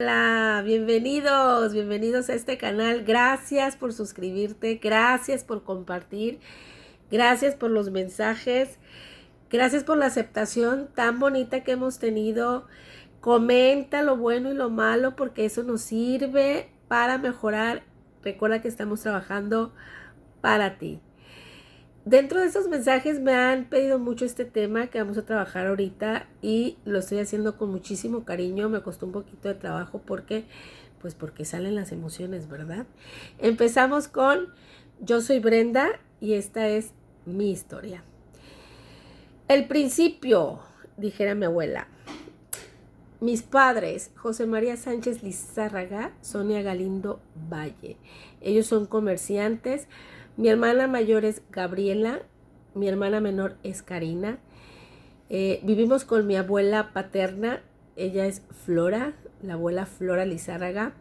Hola, bienvenidos, bienvenidos a este canal. Gracias por suscribirte, gracias por compartir, gracias por los mensajes, gracias por la aceptación tan bonita que hemos tenido. Comenta lo bueno y lo malo porque eso nos sirve para mejorar. Recuerda que estamos trabajando para ti. Dentro de esos mensajes me han pedido mucho este tema que vamos a trabajar ahorita y lo estoy haciendo con muchísimo cariño. Me costó un poquito de trabajo porque salen las emociones, ¿verdad? Empezamos con yo soy Brenda y esta es mi historia. El principio, dijera mi abuela. Mis padres, José María Sánchez Lizárraga, Sonia Galindo Valle. Ellos son comerciantes. Mi hermana mayor es Gabriela, mi hermana menor es Karina. Vivimos con mi abuela paterna, ella es Flora, la abuela Flora Lizárraga.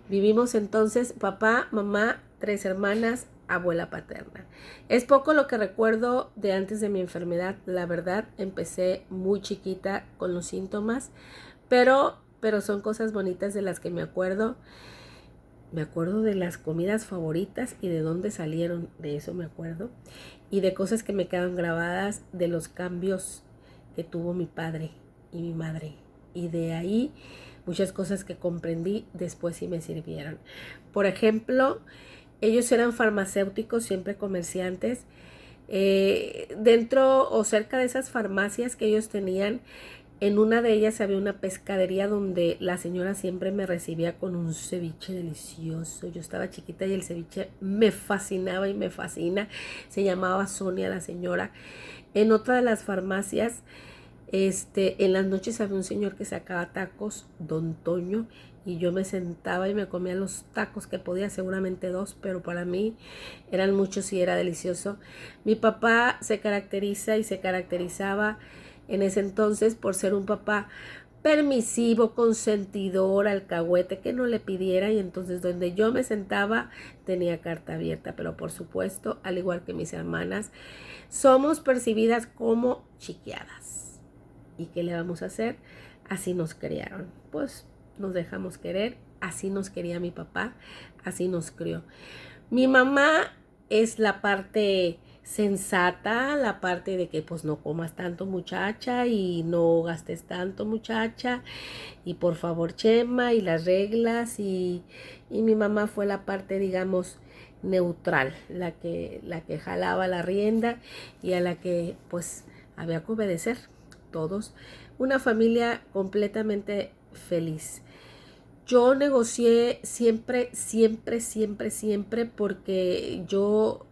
Vivimos entonces papá, mamá, 3 hermanas, abuela paterna. Es poco lo que recuerdo de antes de mi enfermedad, la verdad, empecé muy chiquita con los síntomas, pero son cosas bonitas de las que me acuerdo. Me acuerdo de las comidas favoritas y de dónde salieron, de eso me acuerdo. Y de cosas que me quedan grabadas, de los cambios que tuvo mi padre y mi madre. Y de ahí muchas cosas que comprendí después y me sirvieron. Por ejemplo, ellos eran farmacéuticos, siempre comerciantes. Dentro o cerca de esas farmacias que ellos tenían, en una de ellas había una pescadería donde la señora siempre me recibía con un ceviche delicioso. Yo estaba chiquita y el ceviche me fascinaba y me fascina. Se llamaba Sonia la señora. En otra de las farmacias, en las noches había un señor que sacaba tacos, Don Toño, y yo me sentaba y me comía los tacos que podía, seguramente 2, pero para mí eran muchos y era delicioso. Mi papá se caracteriza y se caracterizaba en ese entonces por ser un papá permisivo, consentidor, alcahuete, que no le pidiera, y entonces donde yo me sentaba tenía carta abierta. Pero por supuesto, al igual que mis hermanas, somos percibidas como chiqueadas. ¿Y qué le vamos a hacer? Así nos criaron. Pues nos dejamos querer, así nos quería mi papá, así nos crió. Mi mamá es la parte sensata, la parte de que pues no comas tanto muchacha y no gastes tanto muchacha y por favor Chema y las reglas y mi mamá fue la parte digamos neutral, la que jalaba la rienda y a la que pues había que obedecer todos. Una familia completamente feliz. Yo negocié siempre, siempre, siempre, siempre porque yo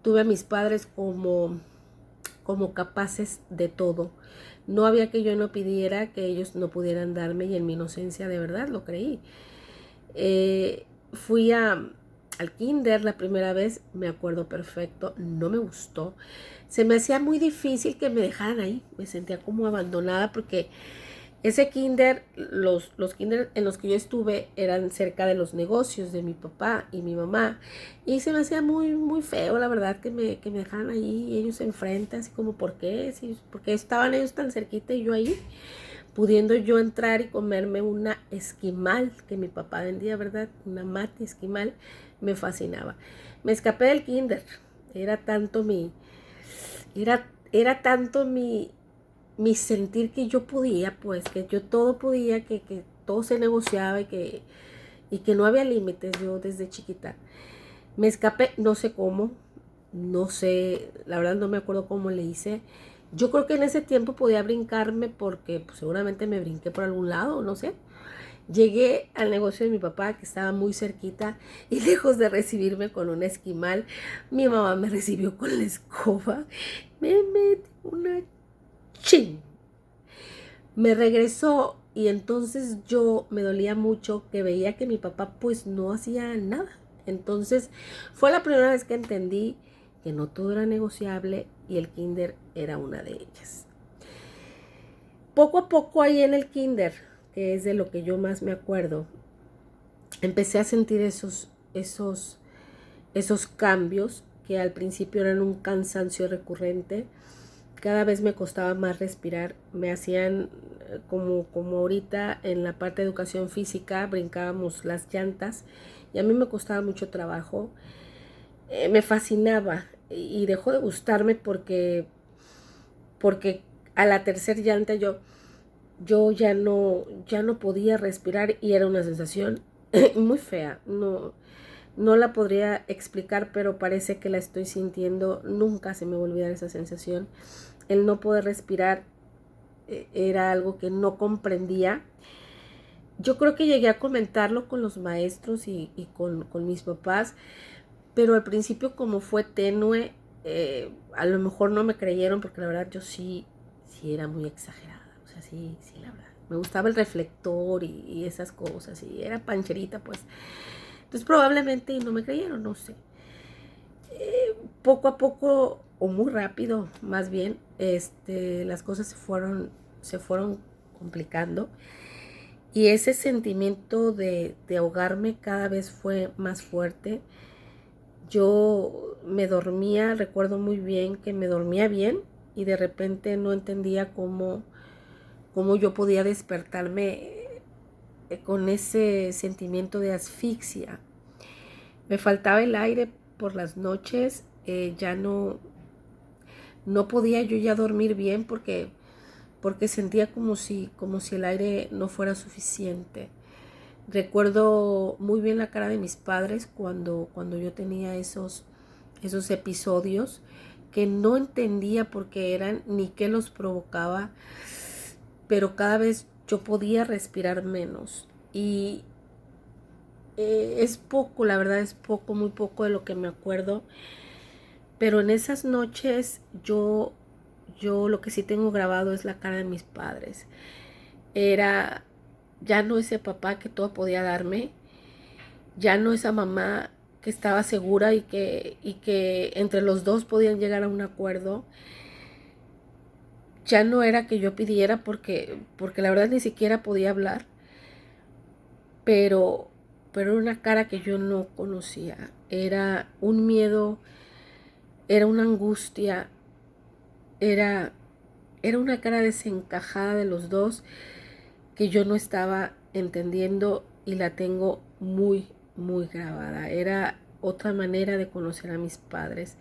tuve a mis padres como capaces de todo. No había que yo no pidiera que ellos no pudieran darme y en mi inocencia de verdad lo creí. Fui al kinder la primera vez, me acuerdo perfecto, no me gustó. Se me hacía muy difícil que me dejaran ahí, me sentía como abandonada porque ese kinder, los kinder en los que yo estuve eran cerca de los negocios de mi papá y mi mamá. Y se me hacía muy, muy feo, la verdad, que me dejaran ahí y ellos enfrente, así como, ¿por qué? Sí, porque estaban ellos tan cerquita y yo ahí, pudiendo yo entrar y comerme una esquimal que mi papá vendía, ¿verdad? Una mate esquimal, me fascinaba. Me escapé del kinder, era tanto era tanto mi sentir que yo podía, pues, que yo todo podía, que todo se negociaba y que no había límites. Yo desde chiquita me escapé, no sé cómo, no sé, la verdad no me acuerdo cómo le hice. Yo creo que en ese tiempo podía brincarme porque pues, seguramente me brinqué por algún lado, no sé. Llegué al negocio de mi papá que estaba muy cerquita y lejos de recibirme con un esquimal, mi mamá me recibió con la escoba. Me metí una ching. Me regresó y entonces yo me dolía mucho que veía que mi papá pues no hacía nada. Entonces fue la primera vez que entendí que no todo era negociable y el kinder era una de ellas. Poco a poco ahí en el kinder, que es de lo que yo más me acuerdo, empecé a sentir esos cambios que al principio eran un cansancio recurrente cada vez me costaba más respirar. Me hacían como ahorita en la parte de educación física, brincábamos las llantas y a mí me costaba mucho trabajo. Me fascinaba y dejó de gustarme porque a la tercera llanta yo ya no podía respirar y era una sensación muy fea. No la podría explicar, pero parece que la estoy sintiendo. Nunca se me va a olvidar esa sensación. El no poder respirar era algo que no comprendía. Yo creo que llegué a comentarlo con los maestros y con mis papás, pero al principio como fue tenue, a lo mejor no me creyeron porque la verdad yo sí era muy exagerada. O sea, sí, la verdad. Me gustaba el reflector y esas cosas y era pancherita pues. Entonces probablemente no me creyeron, no sé. Poco a poco o muy rápido más bien, las cosas se fueron complicando y ese sentimiento de ahogarme cada vez fue más fuerte. Yo me dormía, recuerdo muy bien que me dormía bien y de repente no entendía cómo yo podía despertarme con ese sentimiento de asfixia. Me faltaba el aire por las noches, ya no podía yo ya dormir bien porque sentía como si el aire no fuera suficiente. Recuerdo muy bien la cara de mis padres cuando yo tenía esos episodios que no entendía por qué eran ni qué los provocaba, pero cada vez yo podía respirar menos. Y es poco, la verdad es poco, muy poco de lo que me acuerdo. Pero en esas noches yo lo que sí tengo grabado es la cara de mis padres. Era ya no ese papá que todo podía darme, ya no esa mamá que estaba segura y que entre los dos podían llegar a un acuerdo. Ya no era que yo pidiera porque la verdad ni siquiera podía hablar, pero, pero era una cara que yo no conocía. Era un miedo, era una angustia, era, era una cara desencajada de los dos que yo no estaba entendiendo y la tengo muy, muy grabada. Era otra manera de conocer a mis padres.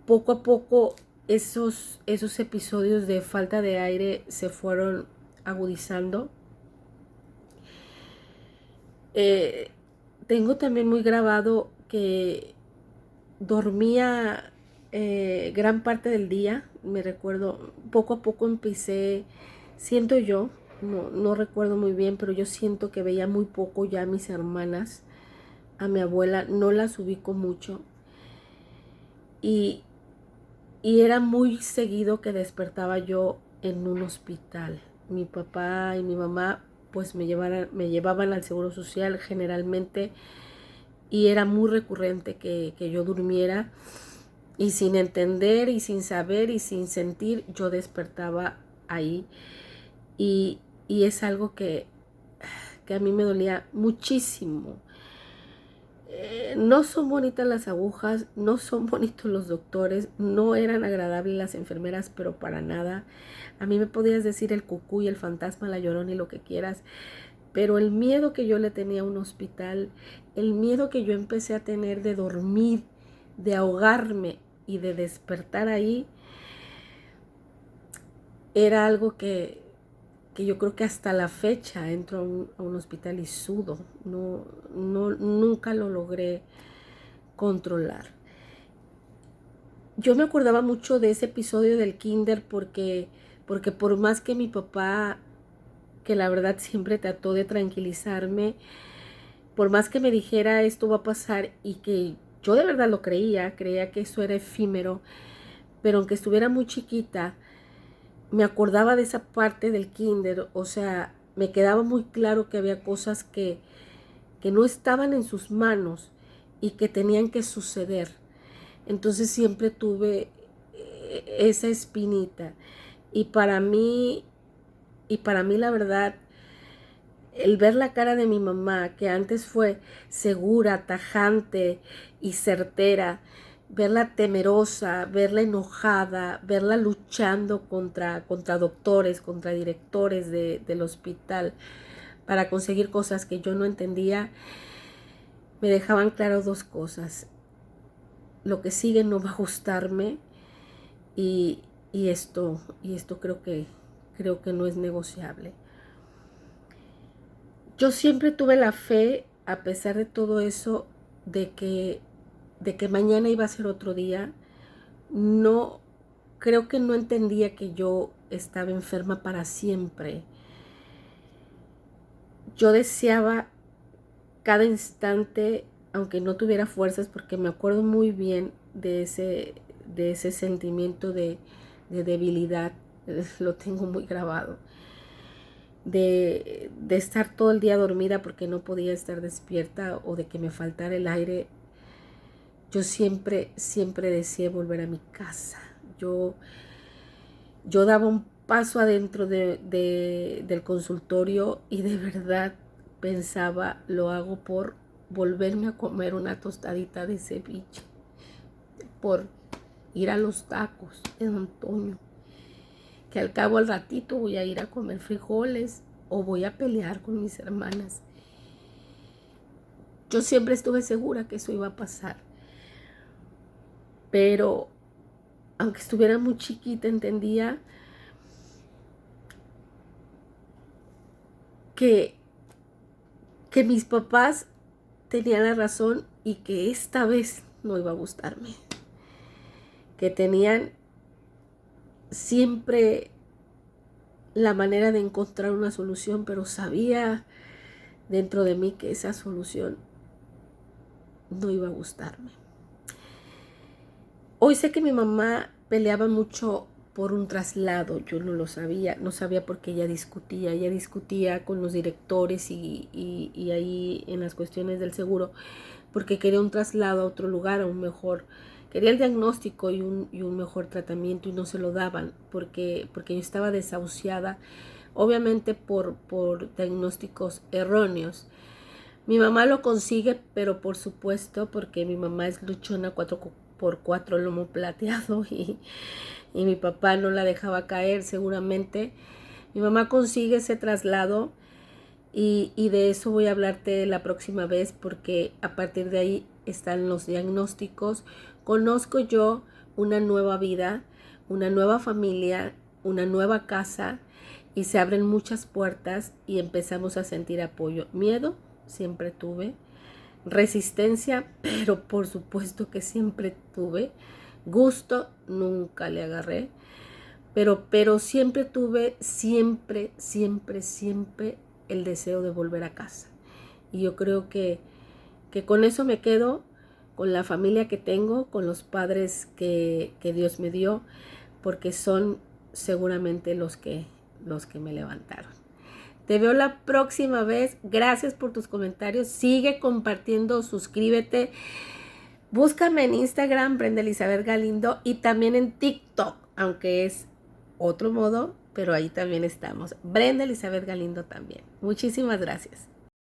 Poco a poco esos episodios de falta de aire se fueron agudizando. Eh, Tengo también muy grabado que dormía gran parte del día. Me recuerdo, poco a poco empecé, siento yo, no recuerdo muy bien, pero yo siento que veía muy poco ya a mis hermanas, a mi abuela, no las ubico mucho. Y, y era muy seguido que despertaba yo en un hospital. Mi papá y mi mamá pues me llevaban al Seguro Social generalmente y era muy recurrente que yo durmiera y sin entender y sin saber y sin sentir yo despertaba ahí y es algo que a mí me dolía muchísimo. No son bonitas las agujas, no son bonitos los doctores, no eran agradables las enfermeras, pero para nada. A mí me podías decir el cucú y el fantasma, la llorona y lo que quieras, pero el miedo que yo le tenía a un hospital, el miedo que yo empecé a tener de dormir, de ahogarme y de despertar ahí, era algo que yo creo que hasta la fecha entro a un hospital y sudo. Nunca lo logré controlar. Yo me acordaba mucho de ese episodio del kinder porque por más que mi papá, que la verdad siempre trató de tranquilizarme, por más que me dijera esto va a pasar y que yo de verdad lo creía que eso era efímero, pero aunque estuviera muy chiquita, me acordaba de esa parte del kinder, o sea, me quedaba muy claro que había cosas que no estaban en sus manos y que tenían que suceder. Entonces siempre tuve esa espinita. Y para mí, la verdad, el ver la cara de mi mamá, que antes fue segura, tajante y certera, verla temerosa, verla enojada, verla luchando contra doctores, contra directores del hospital para conseguir cosas que yo no entendía, me dejaban claro dos cosas. Lo que sigue no va a gustarme y, esto creo que no es negociable. Yo siempre tuve la fe, a pesar de todo eso, de que mañana iba a ser otro día. No, creo que no entendía que yo estaba enferma para siempre. Yo deseaba cada instante, aunque no tuviera fuerzas, porque me acuerdo muy bien de ese sentimiento de debilidad, lo tengo muy grabado, de estar todo el día dormida porque no podía estar despierta o de que me faltara el aire. Yo siempre deseé volver a mi casa. Yo daba un paso adentro del consultorio y de verdad pensaba, lo hago por volverme a comer una tostadita de ceviche, por ir a los tacos de Don Toño, que al cabo al ratito voy a ir a comer frijoles o voy a pelear con mis hermanas. Yo siempre estuve segura que eso iba a pasar, pero aunque estuviera muy chiquita entendía que mis papás tenían la razón y que esta vez no iba a gustarme. Que tenían siempre la manera de encontrar una solución, pero sabía dentro de mí que esa solución no iba a gustarme. Hoy sé que mi mamá peleaba mucho por un traslado, yo no lo sabía, no sabía por qué ella discutía con los directores y ahí en las cuestiones del seguro, porque quería un traslado a otro lugar, a un mejor, quería el diagnóstico y un mejor tratamiento y no se lo daban, porque yo estaba desahuciada, obviamente por diagnósticos erróneos. Mi mamá lo consigue, pero por supuesto, porque mi mamá es luchona 4x4 lomo plateado y mi papá no la dejaba caer seguramente. Mi mamá consigue ese traslado y de eso voy a hablarte la próxima vez porque a partir de ahí están los diagnósticos. Conozco yo una nueva vida, una nueva familia, una nueva casa y se abren muchas puertas y empezamos a sentir apoyo. Miedo siempre tuve, resistencia, pero por supuesto que siempre tuve, gusto nunca le agarré, pero siempre tuve, siempre el deseo de volver a casa. Y yo creo que con eso me quedo, con la familia que tengo, con los padres que Dios me dio, porque son seguramente los que me levantaron. Te veo la próxima vez. Gracias por tus comentarios. Sigue compartiendo, suscríbete. Búscame en Instagram, Brenda Elizabeth Galindo, y también en TikTok, aunque es otro modo, pero ahí también estamos. Brenda Elizabeth Galindo también. Muchísimas gracias.